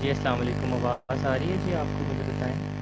जी अस्सलाम वालेकुम। आवाज़ आ रही है जी आपको? मुझे बताएं।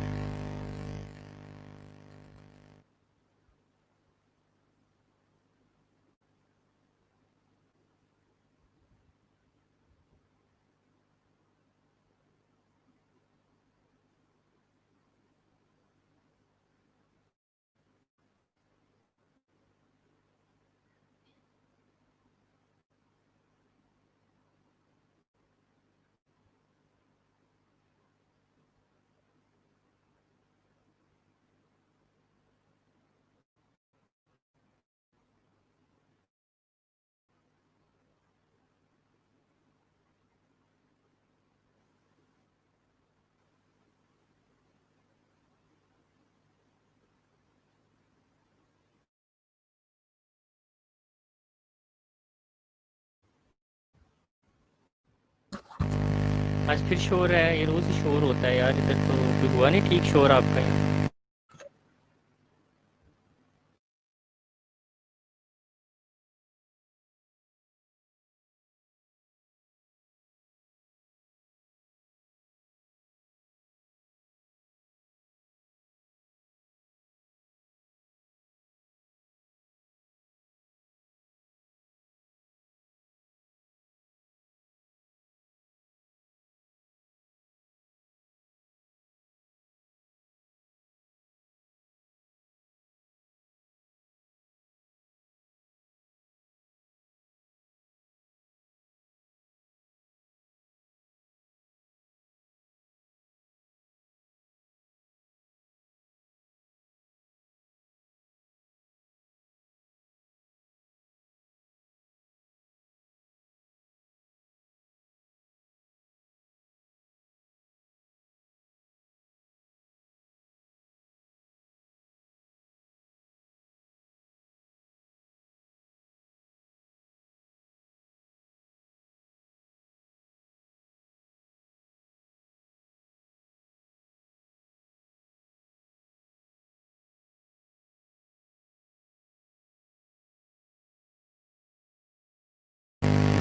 आज फिर शोर है, ये रोज़ ही शोर होता है यार इधर। तो कोई हुआ नहीं ठीक शोर आपका यहाँ?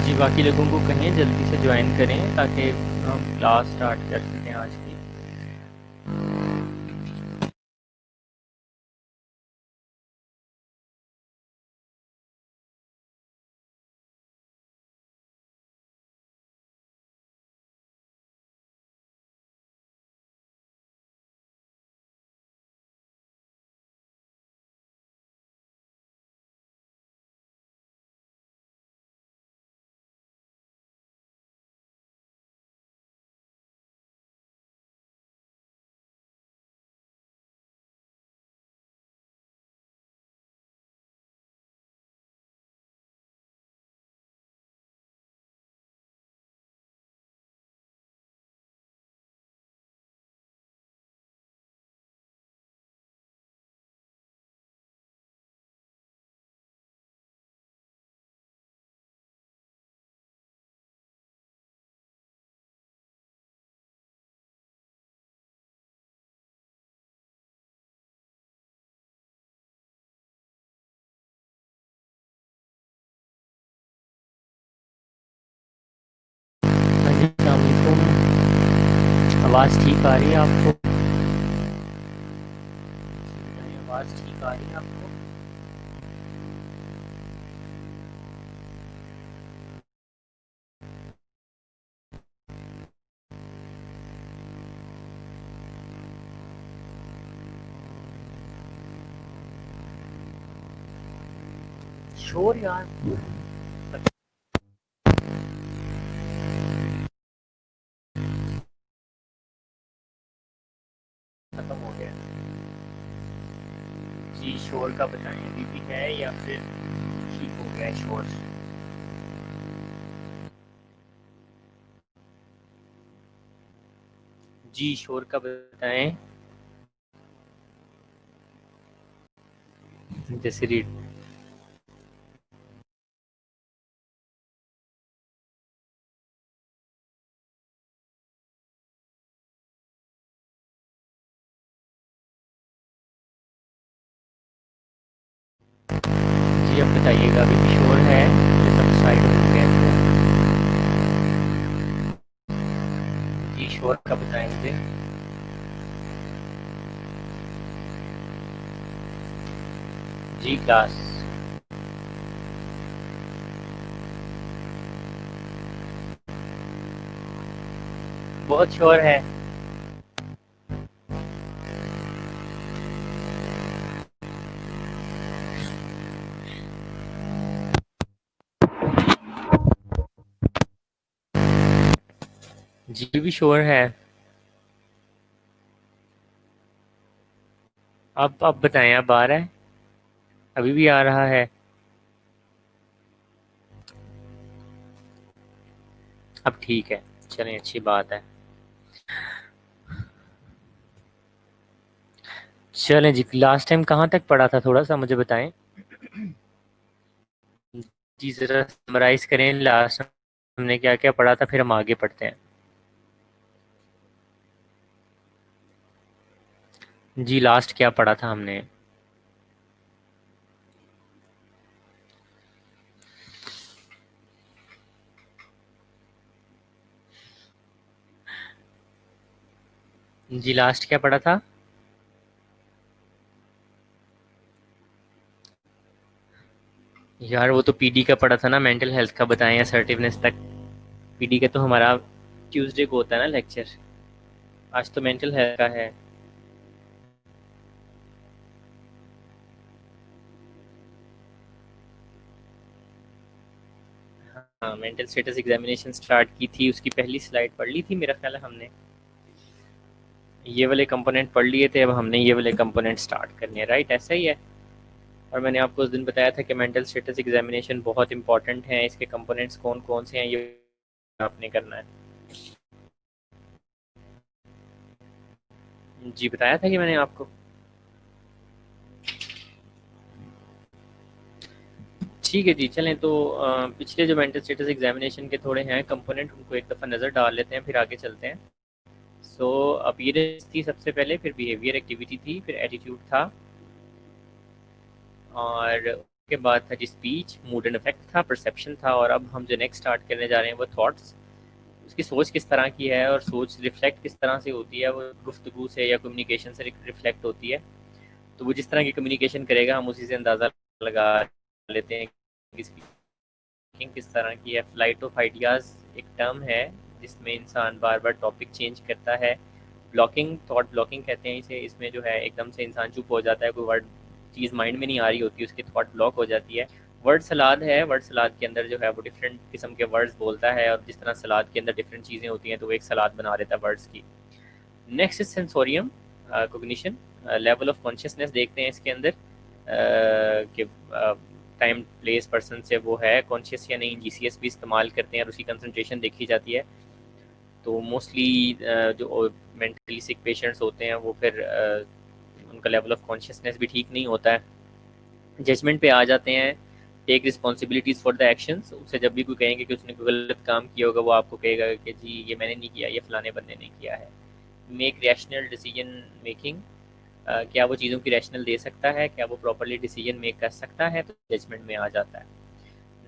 जी बाकी लोगों को कहें जल्दी से ज्वाइन करें ताकि हम क्लास स्टार्ट कर सकें आज की। हाँ जी अस्सलाम वालेकुम। आवाज़ ठीक आ रही है आपको? आवाज़ ठीक आ रही है आपको? शोर यार खत्म हो गया। जी शोर का बताएं, अभी भी है या फिर ठीक हो गया है शोर? जी शोर का बताएं। जैसे रीड। जी अब बताइएगा, अभी भी शोर है या सब साइड हो गया है? जी श्योर का बताएं मुझे। जी क्लास। बहुत श्योर है। जी भी श्योर है। अब बताएं, अब आ रहा है? अभी भी आ रहा है? अब ठीक है, चलें, अच्छी बात है। चलें जी, लास्ट टाइम कहाँ तक पढ़ा था, थोड़ा सा मुझे बताएं। जी ज़रा समराइज करें, लास्ट हमने क्या क्या पढ़ा था, फिर हम आगे पढ़ते हैं। जी लास्ट क्या पढ़ा था हमने? जी लास्ट क्या पढ़ा था? यार वो तो पीडी का पढ़ा था ना, मेंटल हेल्थ का बताएं असर्टिवनेस तक। पीडी का तो हमारा ट्यूसडे को होता है ना लेक्चर। आज तो मेंटल हेल्थ का है। हाँ, मेंटल स्टेटस एग्जामिनेशन स्टार्ट की थी, उसकी पहली स्लाइड पढ़ ली थी मेरा ख्याल है हमने। ये वाले कंपोनेंट पढ़ लिए थे, अब हमने ये वाले कंपोनेंट स्टार्ट करने हैं, राइट? ऐसा ही है। और मैंने आपको उस दिन बताया था कि मेंटल स्टेटस एग्जामिनेशन बहुत इंपॉर्टेंट है, इसके कंपोनेंट्स कौन कौन से हैं ये आपने करना है। जी बताया था कि मैंने आपको। ठीक है जी, चलें तो पिछले जो मेंटल स्टेटस एग्जामिनेशन के थोड़े हैं कंपोनेंट, उनको एक दफ़ा नज़र डाल लेते हैं, फिर आगे चलते हैं। सो अपीयरेंस थी सबसे पहले, फिर बिहेवियर एक्टिविटी थी, फिर एटीट्यूड था, और उसके बाद था जी स्पीच, मूड एंड इफेक्ट था, परसेप्शन था, और अब हम जो नेक्स्ट स्टार्ट करने जा रहे हैं वो थॉट्स। उसकी सोच किस तरह की है और सोच रिफ्लेक्ट किस तरह से होती है, वो गुफ्तगू से या कम्युनिकेशन से रिफ्लेक्ट होती है। तो वो जिस तरह की कम्युनिकेशन करेगा हम उसी से अंदाज़ा लगा लेते हैं कि इसकी थिंकिंग किस तरह की है। फ्लाइट ऑफ आइडियाज़ एक टर्म है जिसमें इंसान बार बार टॉपिक चेंज करता है। ब्लॉकिंग, थॉट ब्लॉकिंग कहते हैं इसे। इसमें जो है एकदम से इंसान चुप हो जाता है, कोई वर्ड चीज़ माइंड में नहीं आ रही होती, उसकी थॉट ब्लॉक हो जाती है। वर्ड सलाद है, वर्ड सलाद के अंदर जो है वो डिफरेंट किस्म के वर्ड्स बोलता है, और जिस तरह सलाद के अंदर डिफरेंट चीज़ें होती हैं तो वो एक सलाद बना देता है वर्ड्स की। Next is sensorium cognition, level of consciousness देखते हैं इसके अंदर कि टाइम प्लेस पर्सन से वो है कॉन्शियस या नहीं। जीसीएस भी इस्तेमाल करते हैं और उसकी कंसंट्रेशन देखी जाती है। तो मोस्टली जो मेंटली सिक पेशेंट्स होते हैं वो फिर उनका लेवल ऑफ कॉन्शियसनेस भी ठीक नहीं होता है। जजमेंट पे आ जाते हैं। Take responsibilities for the actions, उससे जब भी कोई कहेंगे कि उसने कोई गलत काम किया होगा वो आपको कहेगा कि जी ये मैंने नहीं किया, ये फलाने बंदे ने किया है। मेक रैशनल डिसीजन मेकिंग, क्या वो चीज़ों की रैशनल दे सकता है, क्या वो प्रॉपरली डिसीजन मेक कर सकता है, तो जजमेंट में आ जाता है।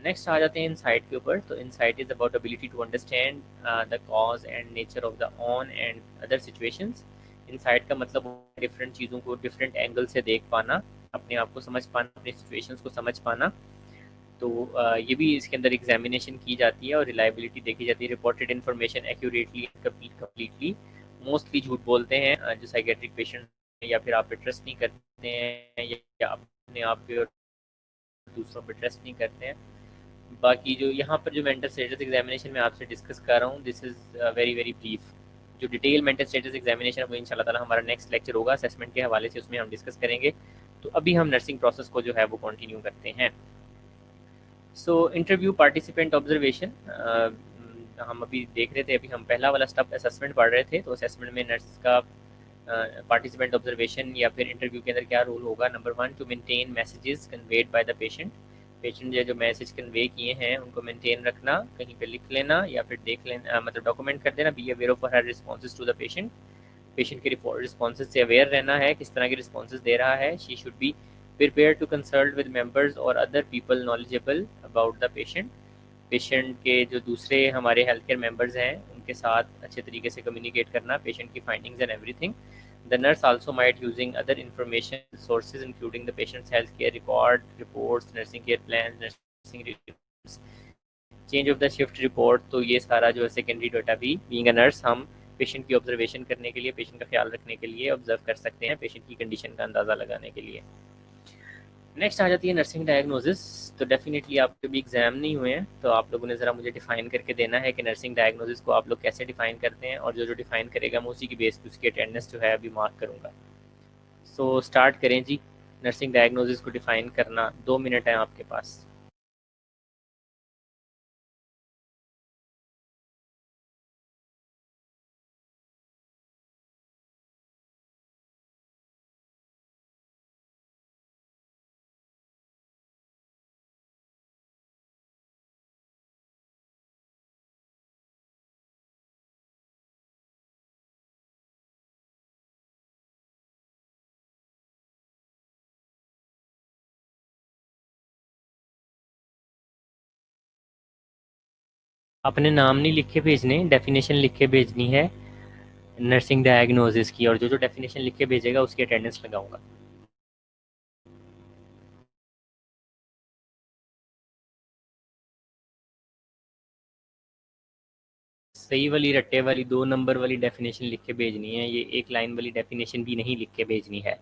नेक्स्ट आ जाते हैं इनसाइट के ऊपर। तो insight is about ability to understand the cause and nature of the on and other situations. Insight का मतलब डिफरेंट चीज़ों को डिफरेंट एंगल से देख पाना, अपने आप को समझ पाना, अपनी सिचुएशंस को समझ पाना। तो ये भी इसके अंदर एग्जामिनेशन की जाती है और रिलायबिलिटी देखी जाती है। Reported information accurately completely, mostly झूठ बोलते हैं जो साइकेट्रिक पेशेंट, या फिर आप पे ट्रस्ट नहीं करते हैं, या अपने आप पे और दूसरों पे ट्रस्ट नहीं करते हैं। बाकी जो यहाँ पर जो मेंटल स्टेटस एग्जामिनेशन में आपसे डिस्कस कर रहा हूँ, this is very very brief. जो डिटेल मेंटल स्टेटस एग्जामिनेशन है वो इंशाल्लाह ताला हमारा नेक्स्ट लेक्चर होगा असेसमेंट के हवाले से, उसमें हम डिस्कस करेंगे। तो अभी हम नर्सिंग प्रोसेस को जो है वो कंटिन्यू करते हैं। सो इंटरव्यू पार्टिसिपेंट ऑब्जर्वेशन, हम अभी देख रहे थे, अभी हम पहला वाला स्टेप असेसमेंट पढ़ रहे थे। तो असेसमेंट में नर्स का पार्टिसिपेंट ऑब्जर्वेशन या फिर इंटरव्यू के अंदर क्या रोल होगा। Number 1, to maintain messages conveyed by the patient. Patient जो मैसेज कन्वे किए हैं उनको मेंटेन रखना, कहीं पे लिख लेना या फिर देख लेना, मतलब डॉक्यूमेंट कर देना। Be aware of her responses to the patient, patient के रिस्पॉन्सेज से अवेयर रहना है, किस तरह के रिस्पॉन्सेज दे रहा है। She should be prepare to consult with members और other people knowledgeable about the patient. Patient के जो दूसरे हमारे हेल्थ केयर मेंबर्स हैं के साथ अच्छे तरीके से कम्युनिकेट करना, पेशेंट की findings and everything. The nurse also might using other information sources including the patient's healthcare reports, nursing care plans, nursing reports, change of the shift report. तो ये सारा जो है सेकेंडरी डाटा भी बीइंग अ नर्स हम patient की observation करने के लिए, पेशेंट का ख्याल रखने के लिए ऑब्जर्व कर सकते हैं, पेशेंट की कंडीशन का अंदाज़ा लगाने के लिए. नेक्स्ट आ जाती है नर्सिंग डायग्नोसिस. तो डेफिनेटली आपके भी एग्जाम नहीं हुए हैं, तो आप लोगों ने ज़रा मुझे डिफाइन करके देना है कि नर्सिंग डायग्नोसिस को आप लोग कैसे डिफाइन करते हैं, और जो जो डिफाइन करेगा मैं उसी की बेस पे उसकी अटेंडेंस जो है अभी मार्क करूँगा. सो स्टार्ट करें जी. नर्सिंग डायग्नोसिस को डिफाइन करना 2 मिनट है आपके पास. अपने नाम नहीं लिखे भेजने, डेफिनेशन लिख के भेजनी है नर्सिंग डायग्नोसिस की, और जो जो डेफिनेशन लिख के भेजेगा उसकी अटेंडेंस लगाऊंगा. सही वाली रट्टे वाली 2 नंबर वाली डेफिनेशन लिख के भेजनी है, ये एक लाइन वाली डेफिनेशन भी नहीं लिख के भेजनी है.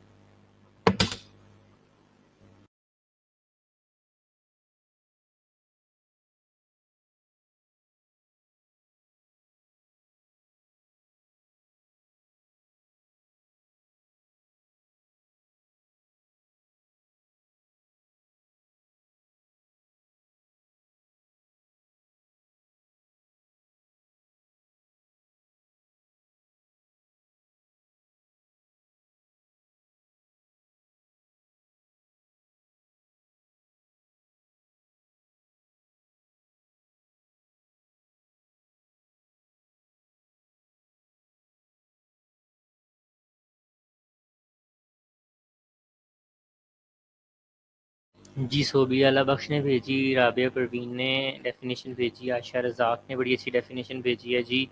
जी सोबिया अला बख्श ने भेजी, राबिया परवीन ने डेफिनेशन भेजी, आशा रजाक ने बड़ी अच्छी डेफिनेशन भेजी है जी.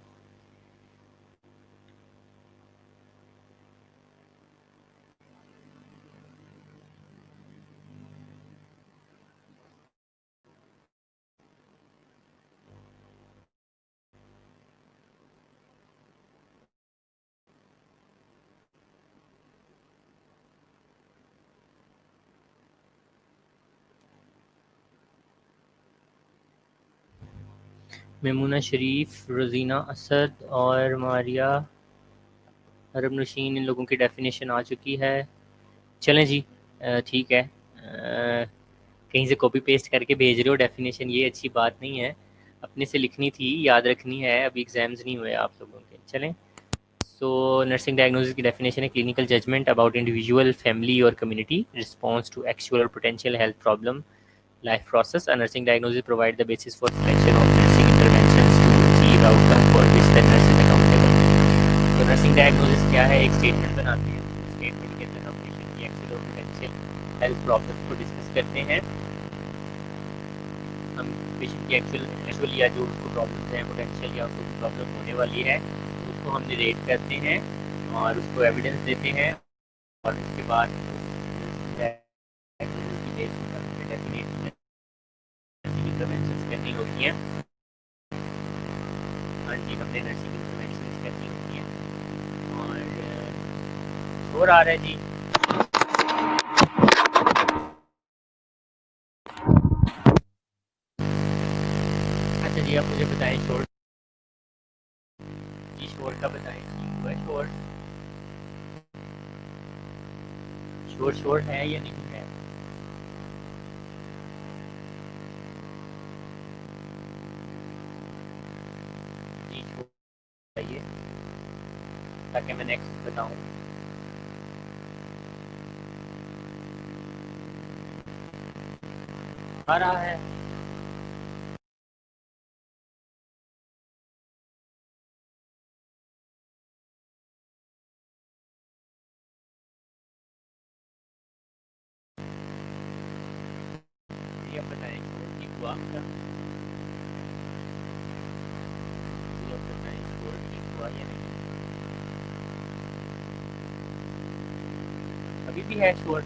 मेमुना शरीफ, रोजीना असद और मारिया अरब नशीन, इन लोगों की डेफिनेशन आ चुकी है. चलें जी, ठीक है. कहीं से कॉपी पेस्ट करके भेज रहे हो डेफिनेशन, ये अच्छी बात नहीं है. अपने से लिखनी थी, याद रखनी है. अभी एग्जाम्स नहीं हुए आप लोगों के. चलें. सो नर्सिंग डायग्नोसिस की डेफिनेशन है clinical judgement about individual, family और कम्युनिटी रिस्पॉन्स टू एक्चुअल और potential health problem, life process. A nursing diagnosis provide the basis for selection of nursing interventions to achieve outcome for which the nurse is accountable. तो nursing diagnosis क्या है? एक statement बनाते हैं. Statement के अंदर हम पेशेंट की एक्चुअल और पोटेंशियल हेल्थ प्रॉब्लम को डिस्कस करते हैं. हम पेशेंट की एक्चुअल या जो उसको प्रॉब्लम है, पोटेंशियल या उसको प्रॉब्लम होने वाली है, उसको हम रेट करते हैं और उसको एविडेंस देते हैं, और उसके बाद इंटरवेंशन करनी होती हैं. हाँ जी, हमने नर्सिंग इंटरवेंशन करनी होती हैं. और आ रहा है जी. अच्छा जी, आप मुझे बताएं शोर जी, शोर का बताएं जी. हुआ है शोर? शोर शोर है या नहीं है? जी शोर बताइए ताकि मैं नेक्स्ट बताऊं. आ रहा है. जी आप बताएं शोर ठीक हुआ आपका? जी आप बताएं. हुआ या नहीं? अभी भी है शोर?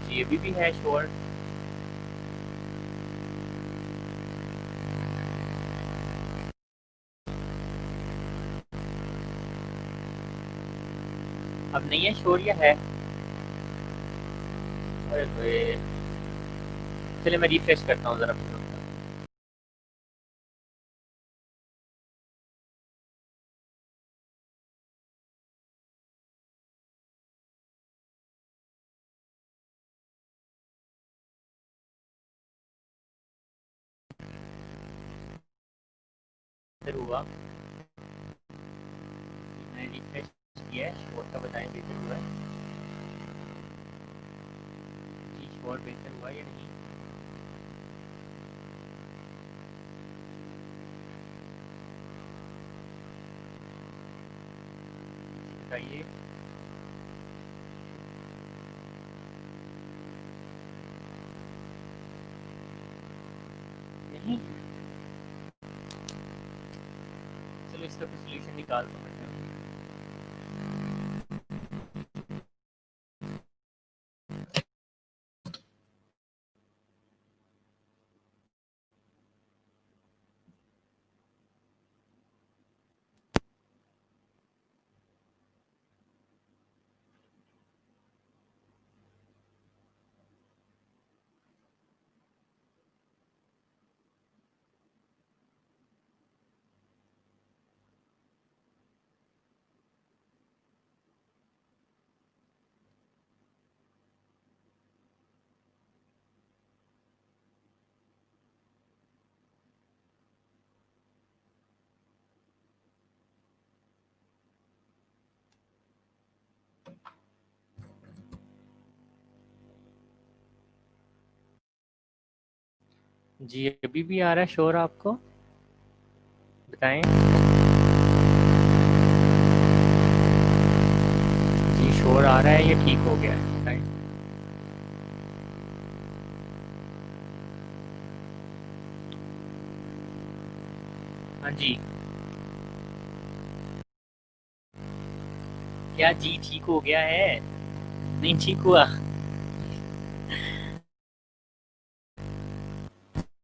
जी अभी भी है शोर। अब नहीं है शोर या है? अरे भाई, चलिए मैं रिफ्रेश करता हूँ ज़रा फोन। फिर हुआ, मैंने रिफ्रेश किया है, शोर का बताएं बेहतर हुआ है? जी शोर बेहतर हुआ या नहीं? बताइए। नहीं, चलो इसका कुछ सोल्यूशन निकालता हूँ मैं। जी अभी भी आ रहा है शोर आपको? बताएं। जी शोर आ रहा है, ये ठीक हो गया है, बताएं। हाँ जी। क्या जी ठीक हो गया है? नहीं ठीक हुआ।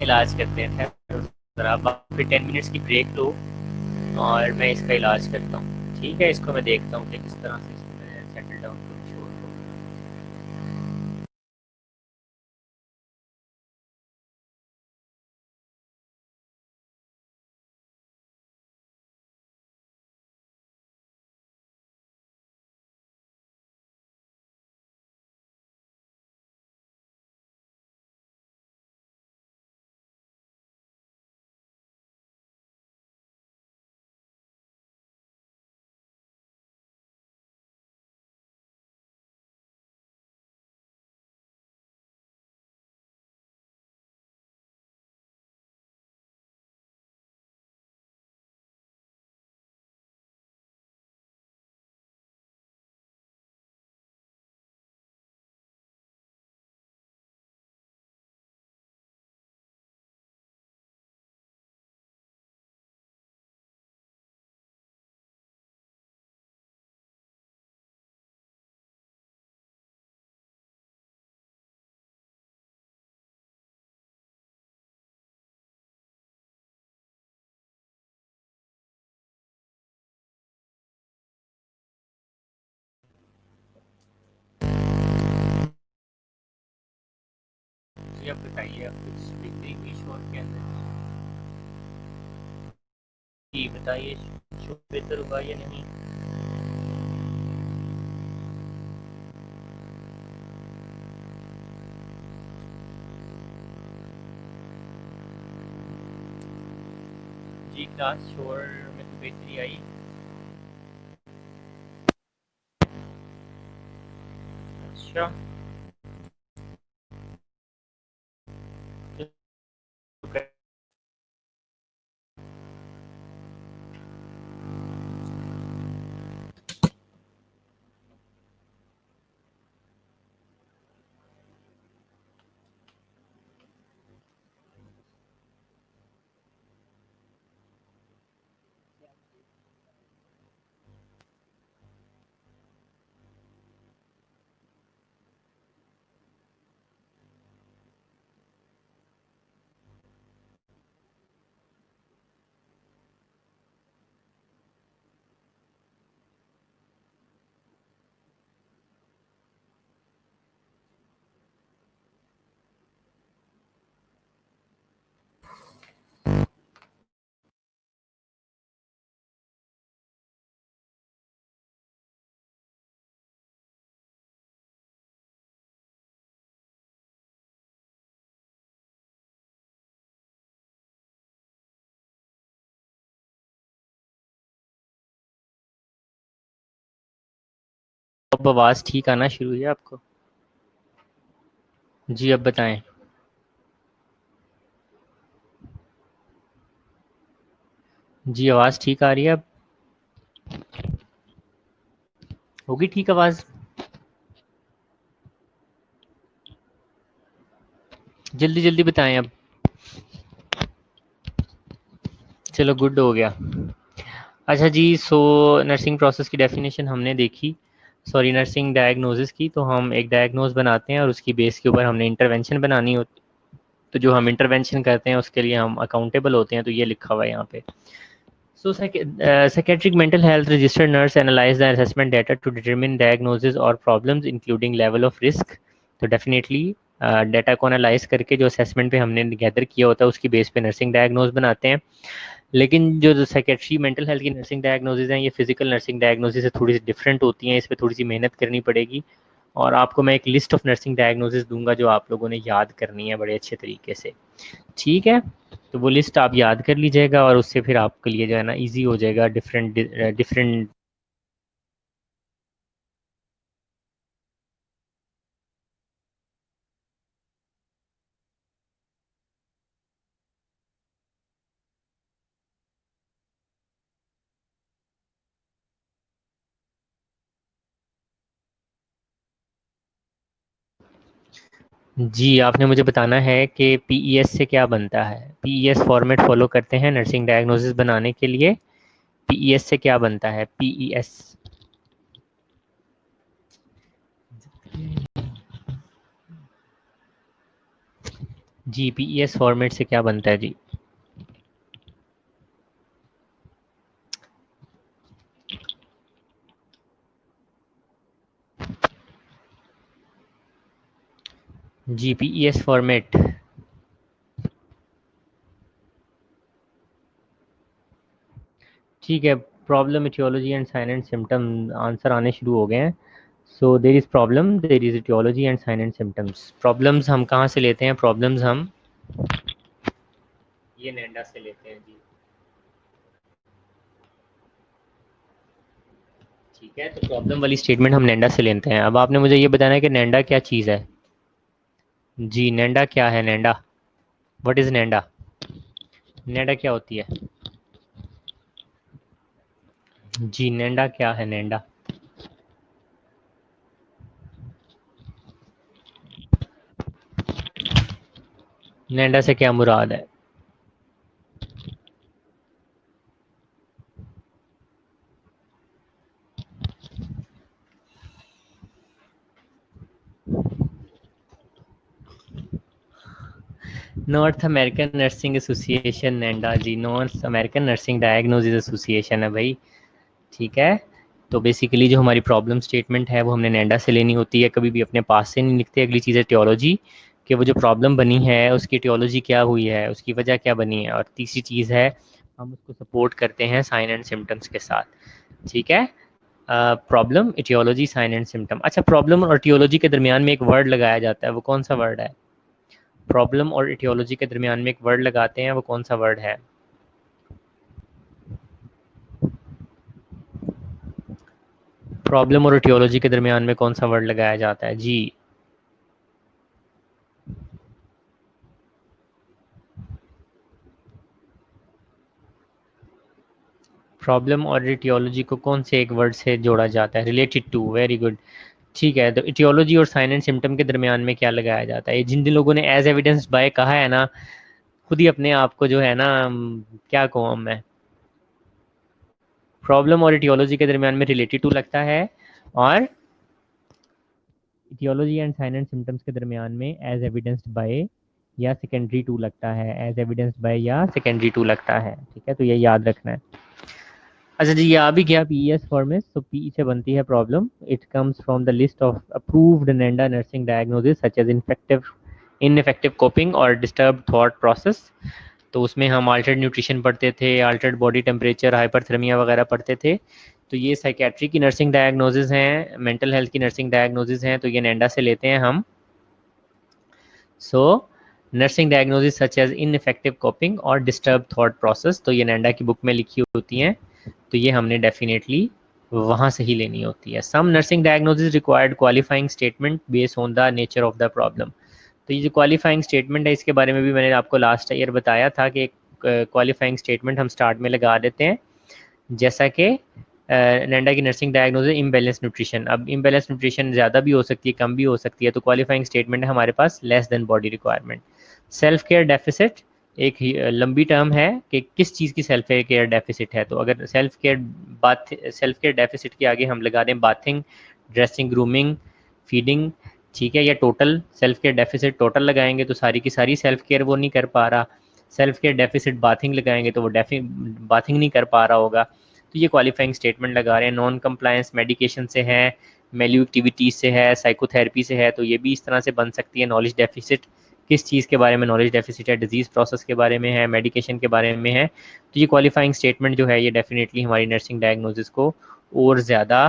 इलाज करते हैं, ठहरो जरा, आप फिर 10 मिनट्स की ब्रेक लो और मैं इसका इलाज करता हूँ। ठीक है, इसको मैं देखता हूँ कि किस तरह से इसको मैं सेटल डाउन करूँ शोर को। जी अब बताइए, आप कुछ बेहतरी हुई शोर के अंदर? जी बताइए, शोर बेहतर हुआ या नहीं? जी क्लास शोर में तो बेहतरी आई। अच्छा, तो अब आवाज़ ठीक आना शुरू हुई है आपको? जी अब बताएं। जी आवाज़ ठीक आ रही है अब? होगी ठीक आवाज़? जल्दी जल्दी बताएं अब। चलो गुड हो गया। अच्छा जी, सो नर्सिंग प्रोसेस की डेफिनेशन हमने देखी, सॉरी नर्सिंग डायग्नोसिस की। तो हम एक डायग्नोज बनाते हैं और उसकी बेस के ऊपर हमने इंटरवेंशन बनानी होती। तो जो हम इंटरवेंशन करते हैं उसके लिए हम अकाउंटेबल होते हैं, तो ये लिखा हुआ है यहाँ पे। So, psychiatric mental health registered nurse analyze the assessment data to determine diagnosis or problems including level of risk. तो डेफिनेटली डाटा को एनालाइज करके जो असेसमेंट पे हमने गैदर किया होता है उसकी बेस पे नर्सिंग डायग्नोज बनाते हैं। लेकिन जो साइकेट्री मेंटल हेल्थ की नर्सिंग डायग्नोसिस हैं ये फिजिकल नर्सिंग डायग्नोसिस से थोड़ी सी डिफरेंट होती हैं, इस पर थोड़ी सी मेहनत करनी पड़ेगी। और आपको मैं एक लिस्ट ऑफ नर्सिंग डायग्नोसिस दूंगा जो आप लोगों ने याद करनी है बड़े अच्छे तरीके से, ठीक है? तो वो लिस्ट आप याद कर लीजिएगा और उससे फिर आपके लिए जो है ना इजी हो जाएगा डिफरेंट डिफरेंट। जी आपने मुझे बताना है कि पीईएस से क्या बनता है। पीईएस फॉर्मेट फॉलो करते हैं नर्सिंग डायग्नोसिस बनाने के लिए। पीईएस से क्या बनता है? पीईएस। जी पीईएस फॉर्मेट से क्या बनता है जी? जी पीईएस फॉर्मेट। ठीक है, problem etiology and sign and symptom answer आने शुरू हो गए हैं। So there is problem, there is etiology and sign and symptoms. Problems हम कहाँ से लेते हैं? प्रॉब्लम्स हम ये नेंडा से लेते हैं जी। ठीक है, तो प्रॉब्लम वाली स्टेटमेंट हम नेंडा से लेते हैं। अब आपने मुझे ये बताना है कि नेंडा क्या चीज़ है। जी नेंडा क्या है? नेंडा, व्हाट इज़ नेंडा? नेंडा क्या होती है? जी नेंडा क्या है? नेंडा नेंडा से क्या मुराद है? North American Nursing Association NANDA जी, North American Nursing Diagnosis Association है भाई। ठीक है, तो बेसिकली जो हमारी प्रॉब्लम स्टेटमेंट है वो हमने नेंडा से लेनी होती है, कभी भी अपने पास से नहीं लिखते। अगली चीज़ है टियोलॉजी, कि वो जो प्रॉब्लम बनी है उसकी टियोलॉजी क्या हुई है, उसकी वजह क्या बनी है। और तीसरी चीज़ है हम उसको सपोर्ट करते हैं साइन एंड सिम्टम्स के साथ। ठीक है, problem, aetiology, sign and symptom. अच्छा, प्रॉब्लम और इटियोलॉजी के दरमियान में एक वर्ड लगाया जाता है, वो कौन सा वर्ड है? प्रॉब्लम और इटियोलॉजी के दरमियान में एक वर्ड लगाते हैं, वो कौन सा वर्ड है? प्रॉब्लम और इटियोलॉजी के दरमियान में कौन सा वर्ड लगाया जाता है जी? प्रॉब्लम और इटियोलॉजी को कौन से एक वर्ड से जोड़ा जाता है? Related to, very good. ठीक है, तो इटियोलॉजी और साइन एंड सिम्टम के दरमियान में क्या लगाया जाता है? जिन जिन लोगों ने एज एविडेंस बाय कहा है ना, खुद ही अपने आप को जो है ना क्या कहूँ मैं, प्रॉब्लम और इटियोलॉजी के दरमियान में रिलेटेड टू लगता है, और aetiology and sign and symptoms के दरमियान में एज एविडेंस्ड बाय या सेकेंडरी टू लगता है। एज एविडेंस बाय या सेकेंडरी टू लगता है, ठीक है, तो ये याद रखना है। अच्छा जी, ये आ भी गया पीईएस फॉर्मेट। तो पी से बनती है problem. It comes from the list of approved NANDA nursing diagnosis such as ineffective coping और डिस्टर्ब थॉट प्रोसेस। तो उसमें हम अल्टर्ड न्यूट्रिशन पढ़ते थे, अल्टर्ड बॉडी टेम्परेचर, हाइपरथर्मिया वगैरह पढ़ते थे। तो ये साइकेट्री की नर्सिंग डायग्नोसिस हैं, मेंटल हेल्थ की नर्सिंग डायग्नोसिस हैं, तो ये नेंडा से लेते हैं हम। So nursing diagnosis such as ineffective coping और डिस्टर्ब थॉट प्रोसेस, तो ये नेंडा की बुक में लिखी होती हैं। तो ये हमने डेफिनेटली वहाँ से ही लेनी होती है। Some nursing diagnosis required qualifying statement based on the nature of the problem. तो ये जो क्वालिफाइंग स्टेटमेंट है इसके बारे में भी मैंने आपको लास्ट ईयर बताया था कि क्वालिफाइंग स्टेटमेंट हम स्टार्ट में लगा देते हैं, जैसा कि नैंडा की नर्सिंग डायग्नोसिस इम्बैलेंस न्यूट्रिशन। अब इम्बैलेंस न्यूट्रिशन ज़्यादा भी हो सकती है, कम भी हो सकती है, तो क्वालिफाइंग स्टेटमेंट है हमारे पास less than body requirement. Self care deficit एक लंबी टर्म है कि किस चीज़ की सेल्फ केयर डेफिसिट है। तो अगर सेल्फ केयर डेफिसिट के आगे हम लगा दें बाथिंग, ड्रेसिंग, ग्रूमिंग, फीडिंग, ठीक है, या total self care deficit total लगाएंगे तो सारी की सारी सेल्फ केयर वो नहीं कर पा रहा। सेल्फ केयर डेफिसिट बाथिंग लगाएंगे तो वो बाथिंग नहीं कर पा रहा होगा। तो ये क्वालिफाइंग स्टेटमेंट लगा रहे हैं। नॉन कंप्लायंस मेडिकेशन से है, मेल्यू एक्टिविटीज़ से है, साइकोथेरेपी से है, तो ये भी इस तरह से बन सकती है। नॉलेज डेफिसिट किस चीज़ के बारे में नॉलेज डेफिसिट है, डिजीज़ प्रोसेस के बारे में है, मेडिकेशन के बारे में है। तो ये क्वालिफाइंग स्टेटमेंट जो है ये डेफिनेटली हमारी नर्सिंग डायग्नोसिस को और ज़्यादा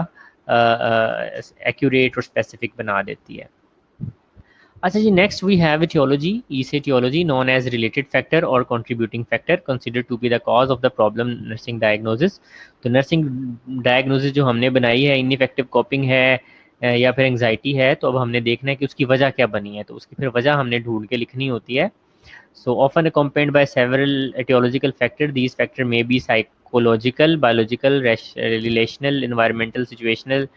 एक्यूरेट और स्पेसिफिक बना देती है। अच्छा जी, next we have etiology, is etiology known as related factor or contributing factor considered to be the cause of the problem nursing diagnosis। तो नर्सिंग डायग्नोसिस जो हमने बनाई है, इनइफेक्टिव कॉपिंग है या फिर एंग्जाइटी है, तो अब हमने देखना है कि उसकी वजह क्या बनी है, तो उसकी फिर वजह हमने ढूंढ के लिखनी होती है। So often accompanied by several etiological factors, these factors may be psychological, biological, relational, environmental, situational,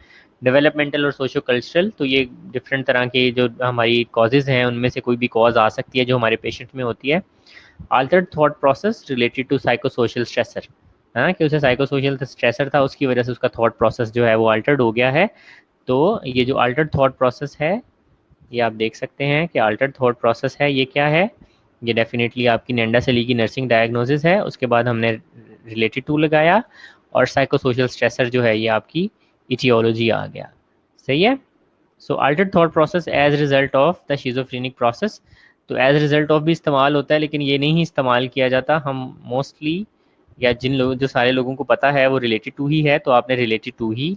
developmental और सोशो कल्चरल। तो ये डिफरेंट तरह के जो हमारी कॉजेज़ हैं उनमें से कोई भी कॉज आ सकती है जो हमारे पेशेंट में होती है। Altered thought process related to psycho social stressor, हाँ, कि उसे साइको सोशल स्ट्रेसर था, उसकी वजह से उसका थॉट प्रोसेस जो है वो अल्टर्ड हो गया है। तो ये जो अल्टर्ड थॉट प्रोसेस है ये आप देख सकते हैं कि अल्टर्ड थॉट प्रोसेस है, ये क्या है, ये डेफिनेटली आपकी नैंडा सली की नर्सिंग डायग्नोसिस है। उसके बाद हमने रिलेटेड टू लगाया और साइको सोशल स्ट्रेसर जो है ये आपकी इटियोलॉजी आ गया। सही है। So altered thought process as result of the schizophrenic process, तो एज रिजल्ट ऑफ भी इस्तेमाल होता है, लेकिन ये नहीं इस्तेमाल किया जाता। हम मोस्टली या जिन लोगों जो सारे लोगों को पता है वो रिलेटेड टू ही है, तो आपने रिलेटेड टू ही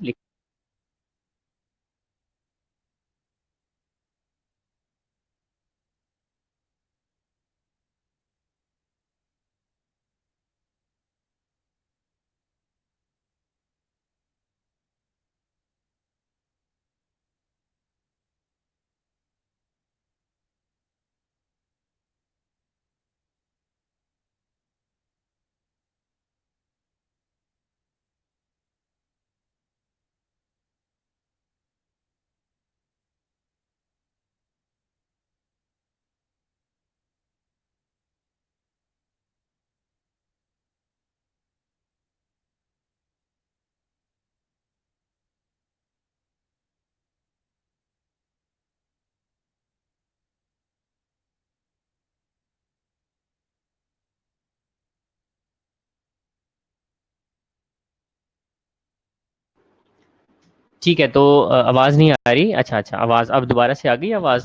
ठीक है। तो आवाज़ नहीं आ रही, अच्छा अच्छा, आवाज़ अब दोबारा से आ गई आवाज़।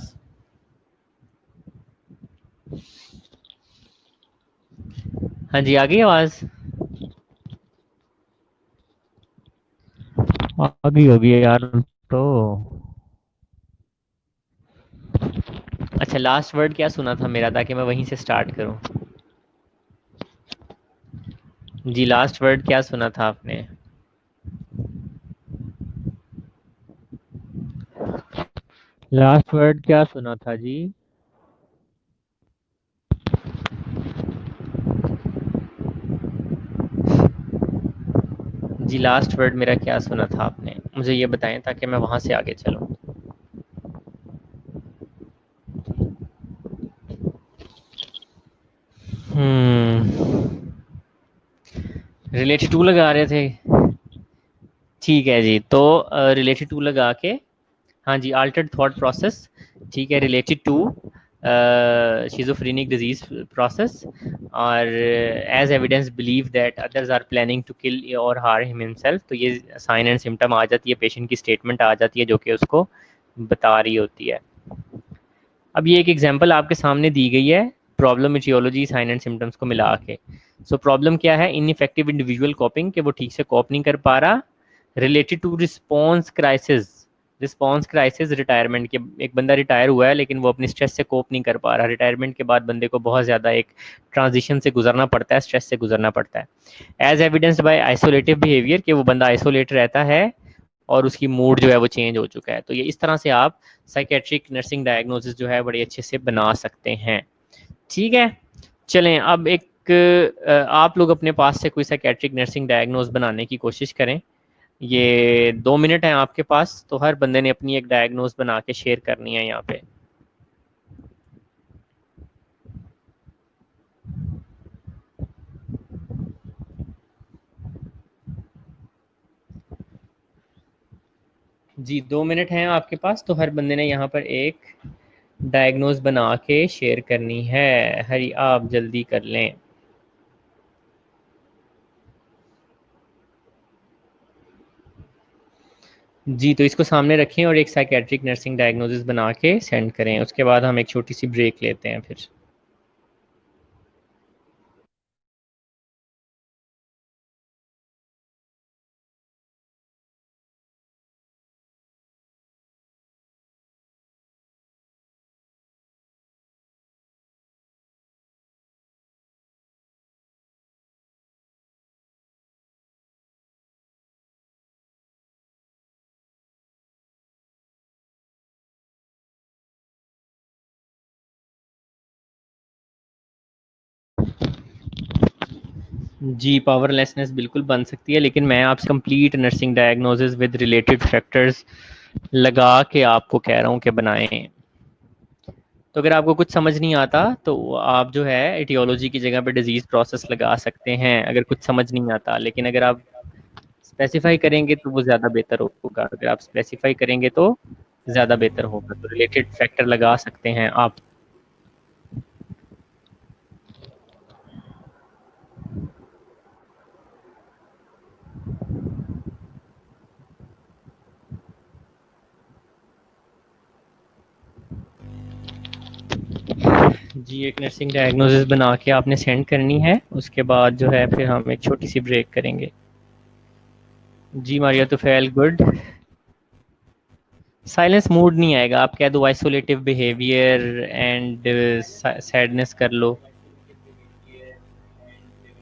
हाँ जी, आ गई आवाज़। आ गई यार। तो अच्छा, लास्ट वर्ड क्या सुना था मेरा, ताकि मैं वहीं से स्टार्ट करूं। जी, लास्ट वर्ड क्या सुना था आपने। लास्ट वर्ड क्या सुना था जी। जी, लास्ट वर्ड मेरा क्या सुना था आपने, मुझे ये बताएं ताकि मैं वहां से आगे चलूं। रिलेटेड टू लगा रहे थे। ठीक है जी, तो रिलेटेड टू लगा के, हाँ जी, अल्टर्ड थॉट प्रोसेस, ठीक है, related to schizophrenic disease process, और as evidence believe that others are planning to kill और हार्म हिम हिमसेल्फ। तो ये साइन एंड सिम्टम आ जाती है, पेशेंट की स्टेटमेंट आ जाती है जो कि उसको बता रही होती है। अब ये एक एग्जांपल आपके सामने दी गई है, problem aetiology sign and symptoms को मिला के। सो प्रॉब्लम क्या है, इनइफेक्टिव इंडिविजुअल कॉपिंग, कि वो ठीक से कॉप नहीं कर पा रहा, related to response crisis, response crisis retirement के, एक बंदा रिटायर हुआ है लेकिन वो अपनी स्ट्रेस से कोप नहीं कर पा रहा, रिटायरमेंट के बाद बंदे को बहुत ज़्यादा एक ट्रांजिशन से गुजरना पड़ता है, स्ट्रेस से गुजरना पड़ता है। एज एविडेंस्ड बाय आइसोलेटिव बिहेवियर, कि वो बंदा आइसोलेट रहता है और उसकी मूड जो है वो चेंज हो चुका है। तो ये इस तरह से आप साइकेट्रिक नर्सिंग डायग्नोसिस जो है बड़े अच्छे से बना सकते हैं। ठीक है, चलें अब एक आप लोग अपने पास से कोई साइकेट्रिक नर्सिंग डायग्नोज बनाने की कोशिश करें। ये 2 मिनट हैं आपके पास, तो हर बंदे ने अपनी एक डायग्नोज बना के शेयर करनी है यहाँ पे। जी 2 मिनट हैं आपके पास, तो हर बंदे ने यहाँ पर एक डायग्नोज बना के शेयर करनी है। हरी आप जल्दी कर लें। जी तो इसको सामने रखें और एक साइकेट्रिक नर्सिंग डायग्नोसिस बना के सेंड करें, उसके बाद हम एक छोटी सी ब्रेक लेते हैं फिर। जी पावरलेसनेस बिल्कुल बन सकती है, लेकिन मैं आपसे complete nursing diagnosis with related factors लगा के आपको कह रहा हूँ कि बनाएं। तो अगर आपको कुछ समझ नहीं आता तो आप जो है एटियोलॉजी की जगह पे डिजीज प्रोसेस लगा सकते हैं, अगर कुछ समझ नहीं आता। लेकिन अगर आप स्पेसिफाई करेंगे तो वो ज़्यादा बेहतर होगा, अगर आप स्पेसिफाई करेंगे तो ज़्यादा बेहतर होगा, तो रिलेटेड फैक्टर लगा सकते हैं आप। जी एक नर्सिंग डायग्नोसिस बना के आपने सेंड करनी है, उसके बाद जो है फिर हम एक छोटी सी ब्रेक करेंगे। जी मारिया तो फेल गुड। साइलेंस मूड नहीं आएगा, आप कह दो आइसोलेटिव बिहेवियर एंड सैडनेस कर लो।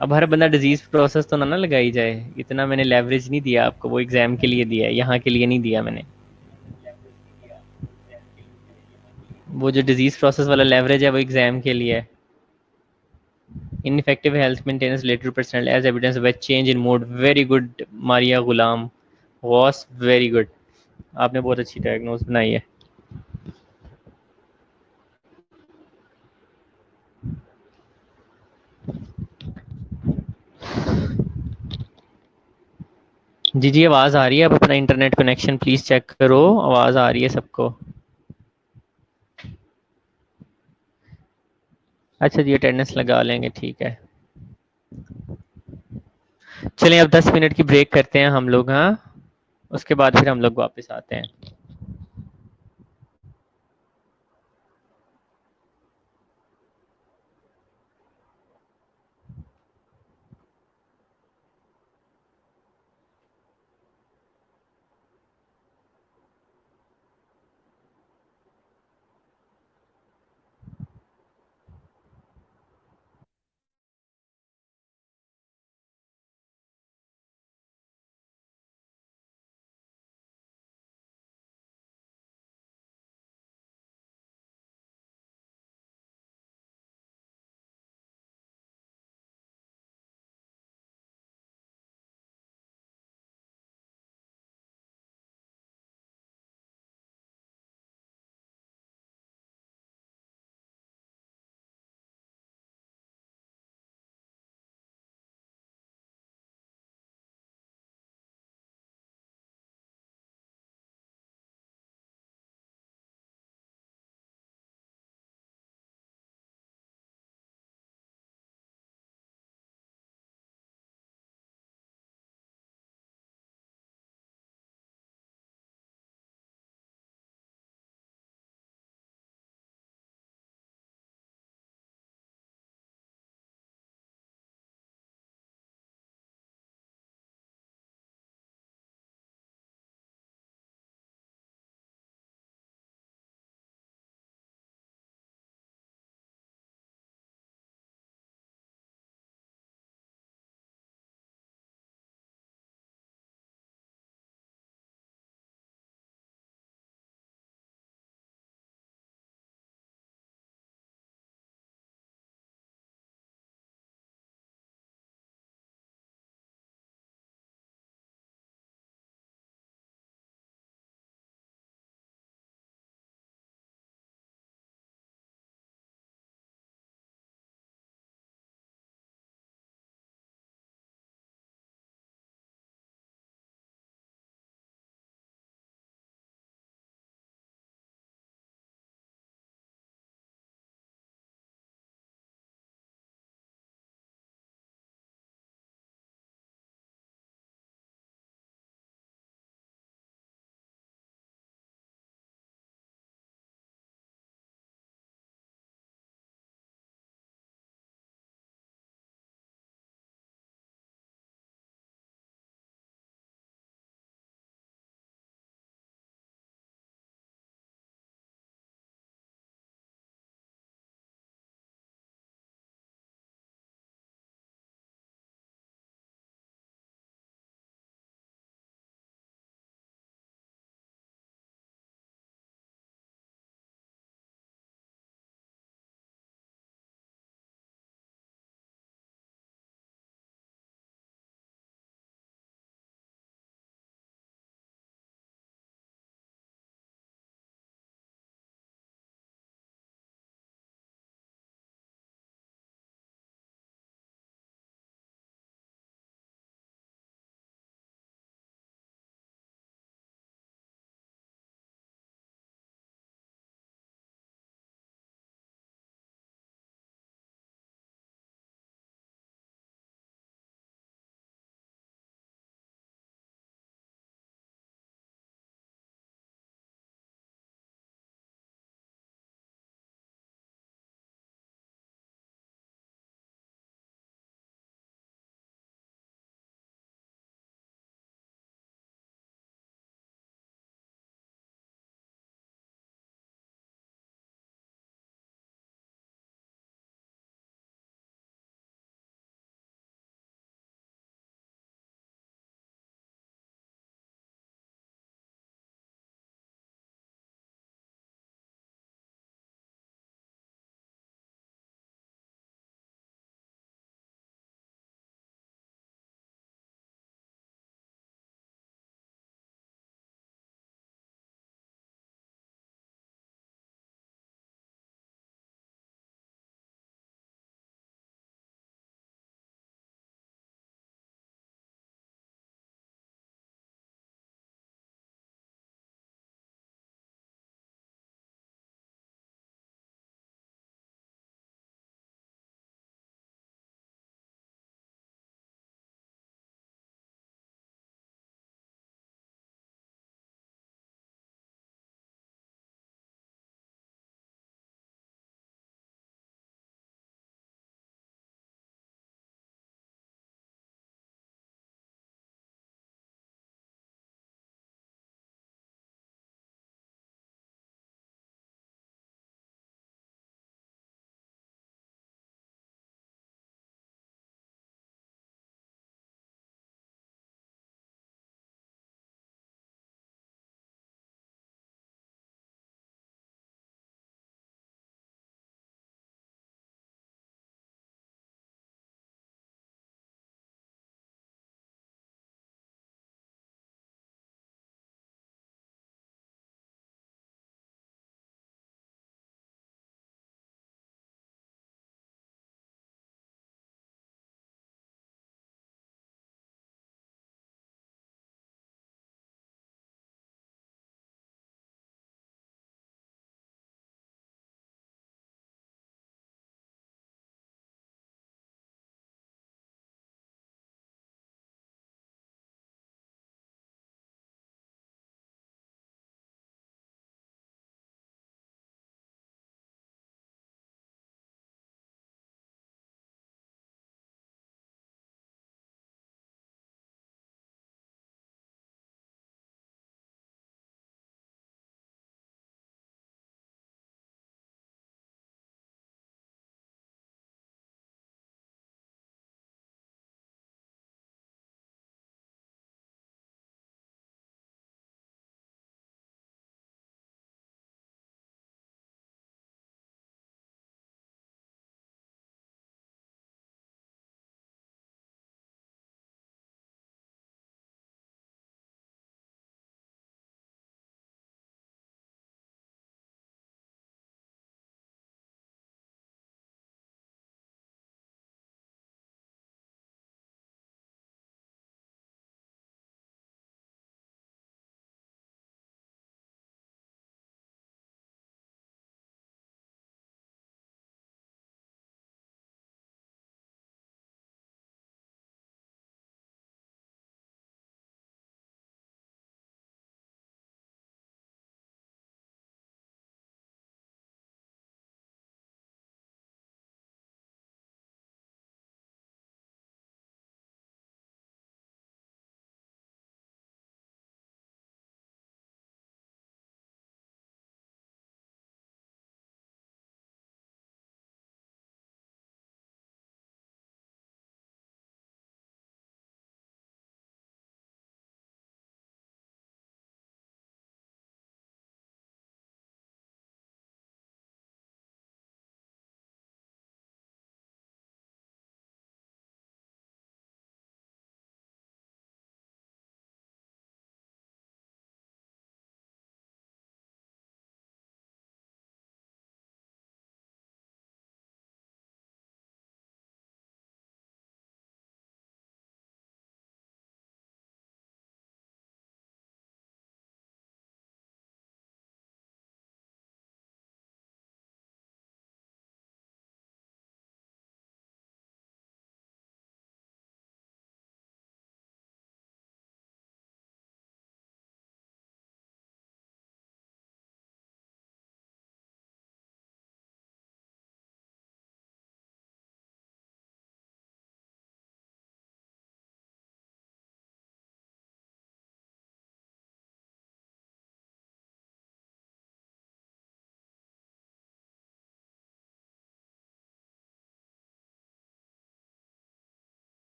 अब हर बंदा डिजीज प्रोसेस तो ना लगाई जाए, इतना मैंने लेवरेज नहीं दिया आपको, वो एग्जाम के लिए दिया है, यहाँ के लिए नहीं दिया मैंने। वो जो डिजीज प्रोसेस वाला लेवरेज है वो एग्जाम के लिए है। Ineffective health maintenance related personal as evidence by change in mood, very good Maria Ghulam, was very good. आपने बहुत अच्छी डायग्नोज बनाई है। जी जी आवाज़ आ रही है, अब अपना इंटरनेट कनेक्शन प्लीज़ चेक करो, आवाज़ आ रही है सबको। अच्छा जी अटेंडेंस लगा लेंगे, ठीक है। चलिए अब 10 मिनट की ब्रेक करते हैं हम लोग, हाँ उसके बाद फिर हम लोग वापस आते हैं।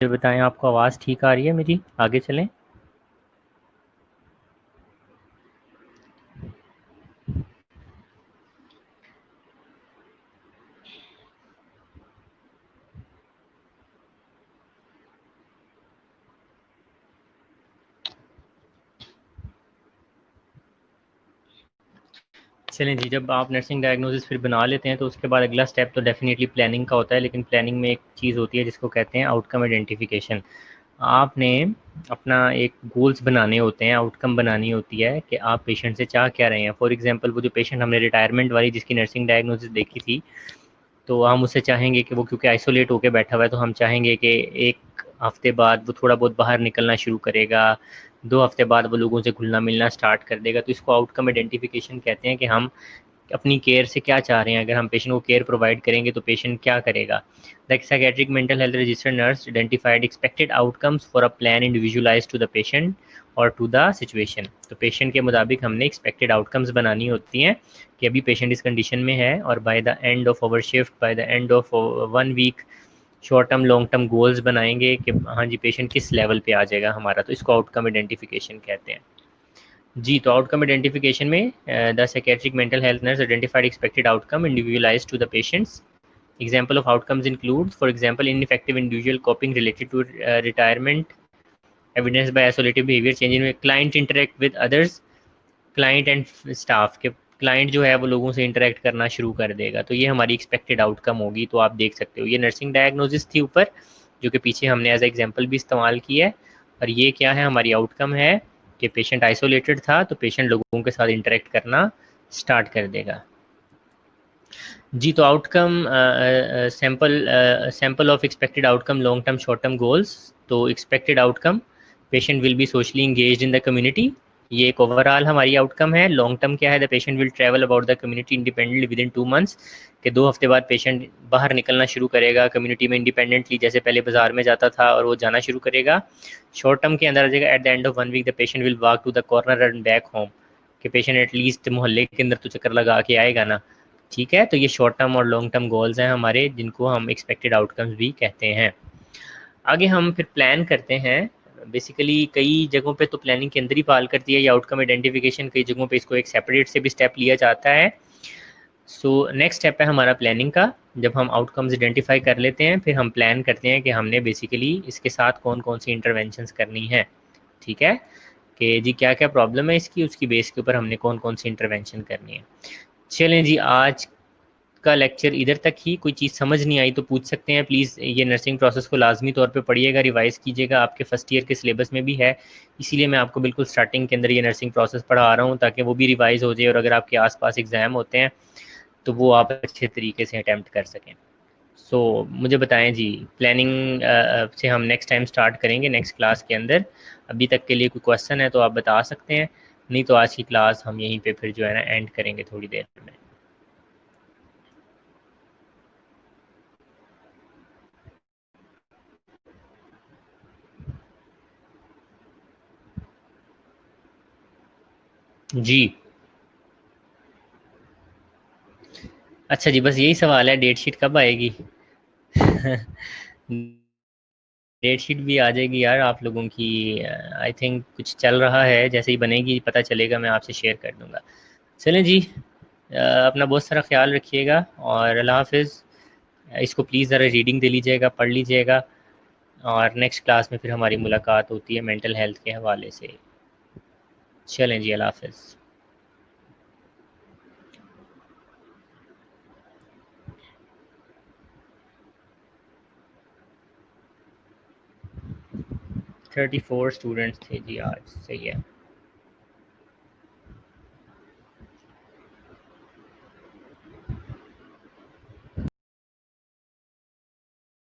मुझे बताएं आपको आवाज़ ठीक आ रही है मेरी? आगे चलें। चलें जी, जब आप नर्सिंग डायग्नोसिस फिर बना लेते हैं तो उसके बाद अगला स्टेप तो डेफिनेटली प्लानिंग का होता है, लेकिन प्लानिंग में एक चीज़ होती है जिसको कहते हैं आउटकम आइडेंटिफिकेशन। आपने अपना एक गोल्स बनाने होते हैं, आउटकम बनानी होती है कि आप पेशेंट से चाह क्या रहे हैं। फॉर एग्जांपल वो जो पेशेंट हमने रिटायरमेंट वाली जिसकी नर्सिंग डायग्नोसिस देखी थी, तो हम उससे चाहेंगे कि वो क्योंकि आइसोलेट होकर बैठा हुआ है तो हम चाहेंगे कि 1 हफ्ते बाद वो थोड़ा बहुत बाहर निकलना शुरू करेगा, 2 हफ्ते बाद वो लोगों से घुलना मिलना स्टार्ट कर देगा। तो इसको आउटकम आइडेंटिफिकेशन कहते हैं कि हम अपनी केयर से क्या चाह रहे हैं। अगर हम पेशेंट को केयर प्रोवाइड करेंगे तो पेशेंट क्या करेगा। The psychiatric mental health registered nurse identified expected outcomes for a plan individualise to the patient और टू द सिचुएशन। तो पेशेंट के मुताबिक हमने एक्सपेक्टेड आउटकम्स बनानी होती हैं कि अभी पेशेंट इस कंडीशन में है और by the end of our shift, by the end of 1 week short term long term goals बनाएंगे कि हाँ जी पेशेंट किस लेवल पे आ जाएगा हमारा। तो इसको आउटकम आइडेंटिफिकेशन कहते हैं जी। तो आउटकम आइडेंटिफिकेशन में the psychiatric mental health nurse identified expected outcome individualise to the patients. Example of outcomes include, for example, ineffective individual coping related to retirement, evidenced by isolative behavior, change in client interact with others, client and staff के client जो है वो लोगों से interact करना शुरू कर देगा। तो ये हमारी एक्सपेक्टेड आउटकम होगी। तो आप देख सकते हो ये नर्सिंग डायग्नोसिस थी ऊपर, जो कि पीछे हमने एज एग्जांपल भी इस्तेमाल की है। और ये क्या है, हमारी आउटकम है कि पेशेंट आइसोलेटेड था तो पेशेंट लोगों के साथ इंटरेक्ट करना स्टार्ट कर देगा जी। तो outcome sample of expected outcome long term short term goals. तो expected outcome, patient will be socially engage in the community, ये एक ओवरऑल हमारी आउटकम है। लॉन्ग टर्म क्या है, the patient will travel about the community independently with in 2 months, कि 2 हफ्ते बाद पेशेंट बाहर निकलना शुरू करेगा कम्युनिटी में इंडिपेंडेंटली, जैसे पहले बाजार में जाता था और वो जाना शुरू करेगा। शॉर्ट टर्म के अंदर आ जाएगा, at the end of 1 week the patient will walk to the corner and back home, कि पेशेंट एटलीस्ट मोहल्ले के अंदर तो चक्कर लगा के आएगा ना। ठीक है, तो ये शॉर्ट टर्म और लॉन्ग टर्म गोल्स हैं हमारे, जिनको हम एक्सपेक्टेड आउटकम्स भी कहते हैं। आगे हम फिर प्लान करते हैं। बेसिकली कई जगहों पे तो प्लानिंग के अंदर ही पाल करती है ये आउटकम आइडेंटिफिकेशन, कई जगहों पे इसको एक सेपरेट से भी स्टेप लिया जाता है। सो नेक्स्ट स्टेप है हमारा प्लानिंग का। जब हम आउटकम्स आइडेंटिफाई कर लेते हैं फिर हम प्लान करते हैं कि हमने बेसिकली इसके साथ कौन कौन सी इंटरवेंशंस करनी है। ठीक है, कि जी क्या क्या प्रॉब्लम है इसकी, उसकी बेस के ऊपर हमने कौन कौन सी इंटरवेंशन करनी है। चलें जी, आज का लेक्चर इधर तक ही। कोई चीज़ समझ नहीं आई तो पूछ सकते हैं प्लीज़। ये नर्सिंग प्रोसेस को लाजमी तौर पे पढ़िएगा, रिवाइज़ कीजिएगा, आपके फर्स्ट ईयर के सिलेबस में भी है, इसीलिए मैं आपको बिल्कुल स्टार्टिंग के अंदर ये नर्सिंग प्रोसेस पढ़ा रहा हूँ ताकि वो भी रिवाइज़ हो जाए और अगर आपके आसपास एग्ज़ाम होते हैं तो वो आप अच्छे तरीके से अटैम्प्ट कर सकें। सो मुझे बताएं जी, प्लानिंग से हम नेक्स्ट टाइम स्टार्ट करेंगे नेक्स्ट क्लास के अंदर। अभी तक के लिए कोई क्वेश्चन है तो आप बता सकते हैं, नहीं तो आज की क्लास हम यहीं पे फिर जो है ना एंड करेंगे थोड़ी देर में। जी अच्छा जी, बस यही सवाल है डेट शीट कब आएगी? डेट शीट भी आ जाएगी यार आप लोगों की। आई थिंक कुछ चल रहा है, जैसे ही बनेगी पता चलेगा मैं आपसे शेयर कर दूंगा। चलें जी, अपना बहुत सारा ख्याल रखिएगा और अल्लाह हाफिज़। इसको प्लीज़ ज़रा रीडिंग दे लीजिएगा, पढ़ लीजिएगा, और नेक्स्ट क्लास में फिर हमारी मुलाकात होती है मेंटल हेल्थ के हवाले से। चलें जी, अल्लाह हाफिज़। 34 स्टूडेंट्स थे जी आज, सही है।